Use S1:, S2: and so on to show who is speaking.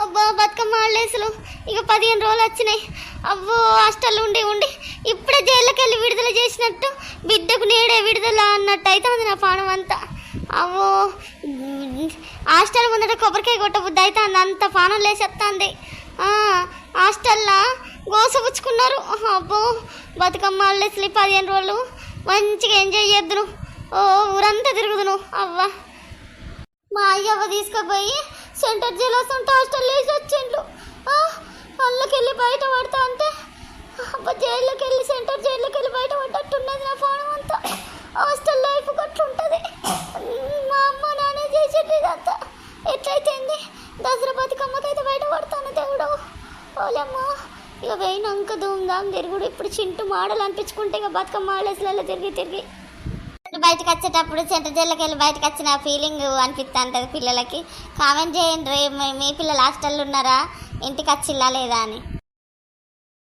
S1: అబ్బా బతుకమ్మ హాలిడేస్లు ఇక 15 రోజులు వచ్చినాయి. అవ్వో హాస్టల్ ఉండి ఉండి ఇప్పుడే జైల్లోకి వెళ్ళి విడుదల చేసినట్టు బిడ్డకు నేడే విడుదల అన్నట్టు అయితే ఉంది నా పానం అంతా. అవ్వో హాస్టల్ ముందట కొబ్బరికాయ కొట్టబుద్ది అయితే అంత పానం లేసేస్తుంది. హాస్టల్లో గోసపుచ్చుకున్నారు. అబ్బో బతుకమ్మ హాలిడేస్లు 15 రోజులు మంచిగా ఎంజాయ్ చేద్దును. ఓ ఊరంతా తిరుగుదును. అవ్వా మా అయ్యవ్వ తీసుకుపోయి సెంటర్ జైలు వస్తుంటే హాస్టల్ వేసి వచ్చిండ్రు. అందులోకి వెళ్ళి బయట పడతా అంటే అబ్బా జైల్లోకి వెళ్ళి సెంటర్ జైల్లోకి వెళ్ళి బయట పడ్డట్టున్నది నా పానం అంతా. హాస్టల్ లైఫ్ గట్లుంటుంది. మా అమ్మ నానే చేసేది ఇదంతా ఎట్లయితేంది. దసరా బతుకమ్మకైతే బయట పడతాను దేవుడు. ఓలేమ్మా ఇక పోయినాక ధూమ్ధాం తిరుగుడు. ఇప్పుడు చింటూ మాడలు అనిపించుకుంటే ఇక బతుకమ్మ హాలిడేస్లలో తిరిగి బయటకు వచ్చేటప్పుడు సెంటర్ జైల్లోకి వెళ్ళి బయటకు వచ్చిన ఫీలింగ్ అనిపిస్తూ ఉంటుంది పిల్లలకి. కామెంట్ చేయండి, మీ పిల్లలు హాస్టల్లో ఉన్నారా, ఇంటికి వచ్చిల్లా లేదా అని.